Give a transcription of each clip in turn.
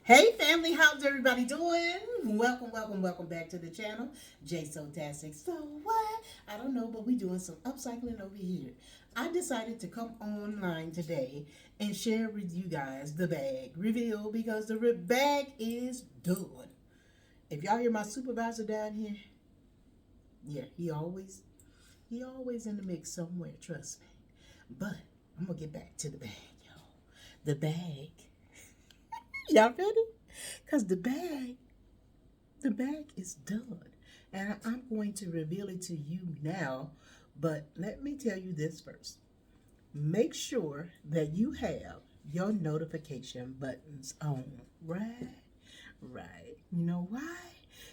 Hey family, how's everybody doing? Welcome back to the channel. Jay Sotastic. So what? I don't know, but we doing some upcycling over here. I decided to come online today and share with you guys the bag reveal because the bag is done. If y'all hear my supervisor down here, yeah, he always in the mix somewhere, trust me. But I'm gonna get back to the bag, y'all. The bag. Y'all ready? Because the bag is done. And I'm going to reveal it to you now. But let me tell you this first. Make sure that you have your notification buttons on. Right? Right. You know why?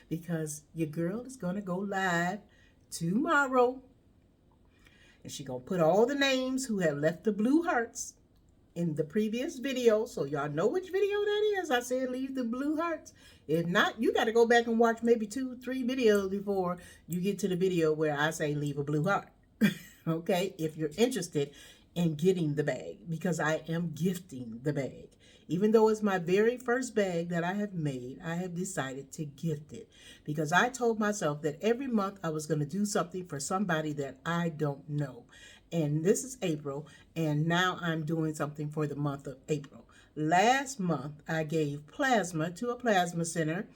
Because your girl is going to go live tomorrow. And she's going to put all the names who have left the blue hearts in the previous video, so y'all know which video that is. I said leave the blue hearts. If not, you got to go back and watch maybe 2-3 videos before you get to the video where I say leave a blue heart. Okay, if you're interested in getting the bag, because I am gifting the bag. Even though it's my very first bag that I have made, I have decided to gift it because I told myself that every month I was going to do something for somebody that I don't know. And this is April, and now I'm doing something for the month of April. Last month, I gave plasma to a plasma center,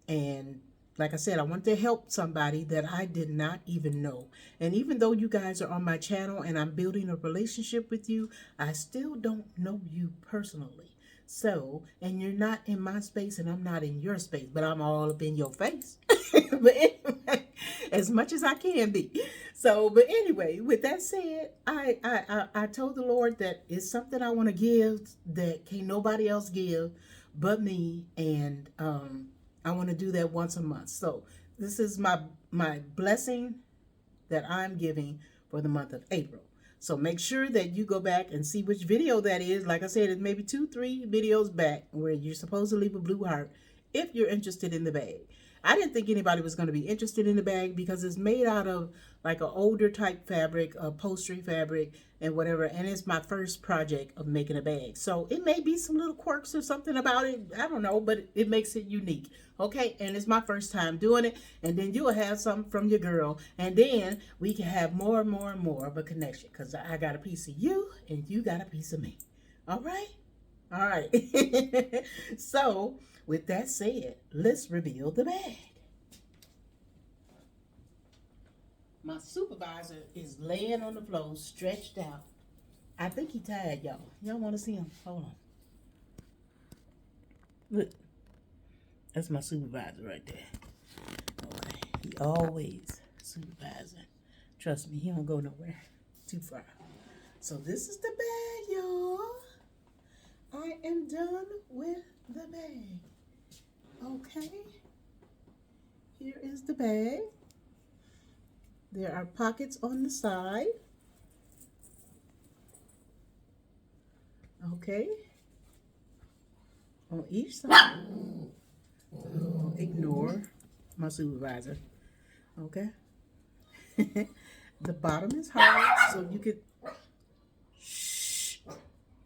and like I said, I want to help somebody that I did not even know. And even though you guys are on my channel and I'm building a relationship with you, I still don't know you personally. So, and you're not in my space and I'm not in your space, but I'm all up in your face. But anyway, as much as I can be. So, but anyway, with that said, I told the Lord that it's something I want to give that can't nobody else give but me. And I want to do that once a month. So this is my blessing that I'm giving for the month of April. So make sure that you go back and see which video that is. Like I said, it's maybe 2-3 videos back where you're supposed to leave a blue heart if you're interested in the bag. I didn't think anybody was going to be interested in the bag because it's made out of like an older type fabric, upholstery fabric and whatever. And it's my first project of making a bag. So it may be some little quirks or something about it. I don't know, but it makes it unique. Okay, and it's my first time doing it. And then you'll have some from your girl. And then we can have more and more and more of a connection because I got a piece of you and you got a piece of me. All right? All right. So, with that said, let's reveal the bag. My supervisor is laying on the floor, stretched out. I think he tired, y'all. Y'all want to see him? Hold on. Look, that's my supervisor right there. Okay, he always supervising. Trust me, he don't go nowhere too far. So this is the bag, y'all. I am done with the bag. Okay, here is the bag. There are pockets on the side. Okay, on each side. Ignore my supervisor. Okay. The bottom is hard, so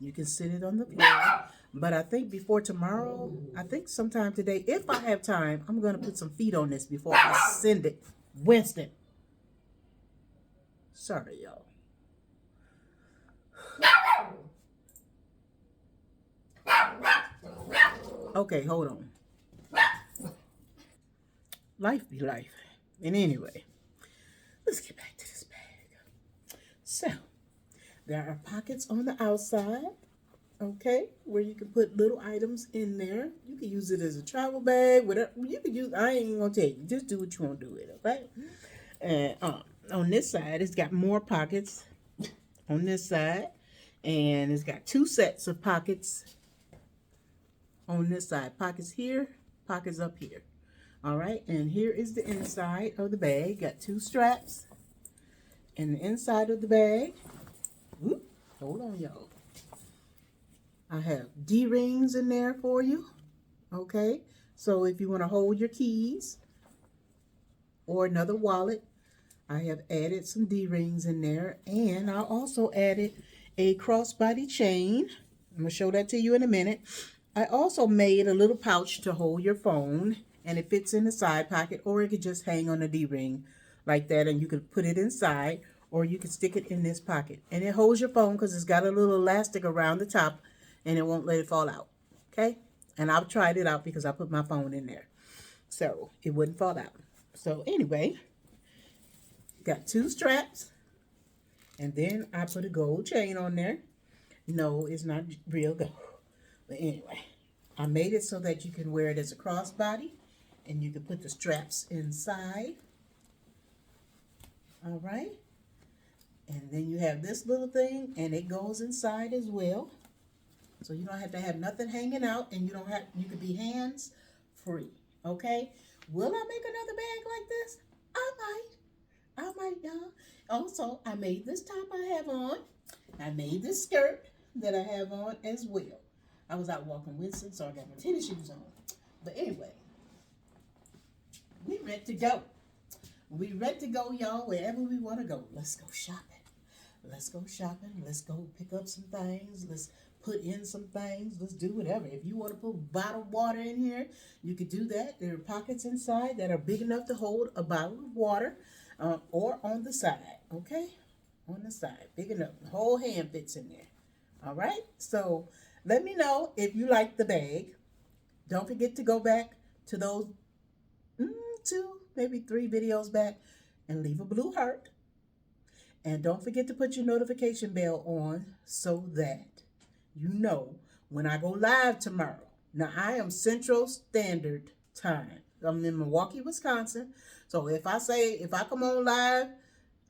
you can sit it on the floor. But I think before tomorrow, I think sometime today, if I have time, I'm going to put some feet on this before I send it. Winston. Sorry, y'all. Okay, hold on. Life be life. And anyway, let's get back to this bag. So, there are pockets on the outside. Okay, where you can put little items in there. You can use it as a travel bag, whatever. You can use. I ain't gonna tell you. Just do what you want to do with it. Okay. And on this side, it's got more pockets. On this side, and it's got 2 sets of pockets. On this side, pockets here, pockets up here. All right, and here is the inside of the bag. Got 2 straps. And the inside of the bag. Whoop, hold on, y'all. I have D-rings in there for you, okay? So if you want to hold your keys or another wallet, I have added some D-rings in there. And I also added a crossbody chain. I'm going to show that to you in a minute. I also made a little pouch to hold your phone, and it fits in the side pocket, or it could just hang on the D-ring like that, and you could put it inside, or you could stick it in this pocket. And it holds your phone because it's got a little elastic around the top, and it won't let it fall out. Okay? And I've tried it out because I put my phone in there, so it wouldn't fall out. So anyway, got 2 straps, and then I put a gold chain on there. No, it's not real gold. But anyway, I made it so that you can wear it as a crossbody, and you can put the straps inside. All right. And then you have this little thing, and it goes inside as well. So you don't have to have nothing hanging out, and you can be hands free. Okay. Will I make another bag like this? I might, y'all. Also, I made this top I have on. I made this skirt that I have on as well. I was out walking Winston, so I got my tennis shoes on. But anyway, we ready to go. We ready to go, y'all, wherever we want to go. Let's go shopping. Let's go shopping. Let's go pick up some things. Let's put in some things. Let's do whatever. If you want to put bottled water in here, you could do that. There are pockets inside that are big enough to hold a bottle of water, or on the side, okay? On the side, big enough. The whole hand fits in there. All right? So let me know if you like the bag. Don't forget to go back to those 2, maybe 3 videos back and leave a blue heart. And don't forget to put your notification bell on so that you know when I go live tomorrow. Now, I am Central Standard Time. I'm in Milwaukee, Wisconsin. So if I come on live,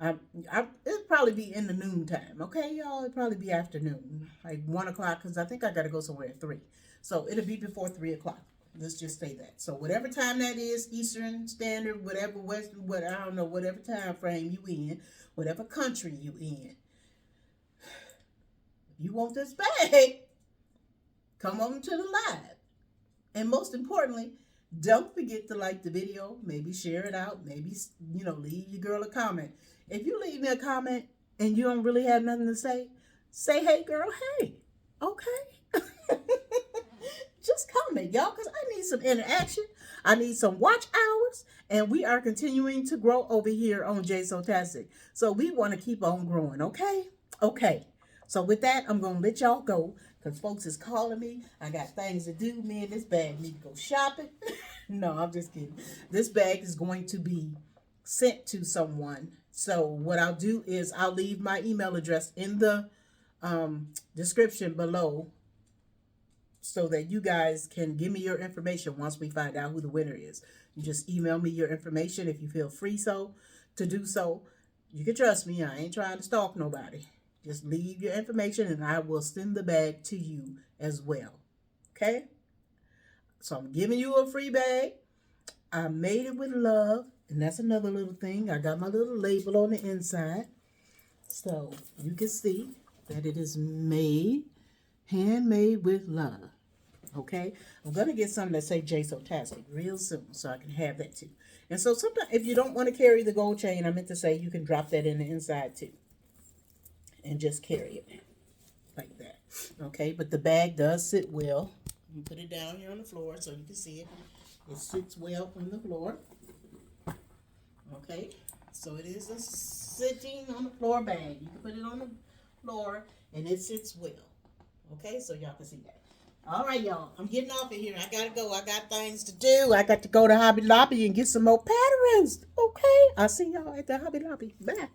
it'll probably be in the noon time. Okay, y'all? It'll probably be afternoon, like 1 o'clock, because I think I got to go somewhere at 3. So it'll be before 3 o'clock. Let's just say that. So whatever time that is, Eastern Standard, whatever Western, I don't know, whatever time frame you in, whatever country you in. If you want this bag, come on to the live. And most importantly, don't forget to like the video, maybe share it out, maybe, leave your girl a comment. If you leave me a comment and you don't really have nothing to say hey girl, hey, okay? Just comment, y'all, because I need some interaction. I need some watch hours, and we are continuing to grow over here on J-So-Tastic. So we want to keep on growing, okay? Okay. So with that, I'm going to let y'all go because folks is calling me. I got things to do. Me and this bag need to go shopping. No, I'm just kidding. This bag is going to be sent to someone. So what I'll do is I'll leave my email address in the description below so that you guys can give me your information once we find out who the winner is. You just email me your information if you feel free to do so. You can trust me. I ain't trying to stalk nobody. Just leave your information and I will send the bag to you as well. Okay? So I'm giving you a free bag. I made it with love. And that's another little thing. I got my little label on the inside. So you can see that it is handmade with love. Okay? I'm going to get something that say J-So-Tastic real soon so I can have that too. And so sometimes if you don't want to carry the gold chain, I meant to say you can drop that in the inside too. And just carry it like that. Okay? But the bag does sit well. You put it down here on the floor so you can see it. It sits well on the floor. Okay? So it is a sitting on the floor bag. You can put it on the floor and it sits well. Okay? So y'all can see that. All right, y'all. I'm getting off of here. I got to go. I got things to do. I got to go to Hobby Lobby and get some more patterns. Okay? I'll see y'all at the Hobby Lobby. Bye.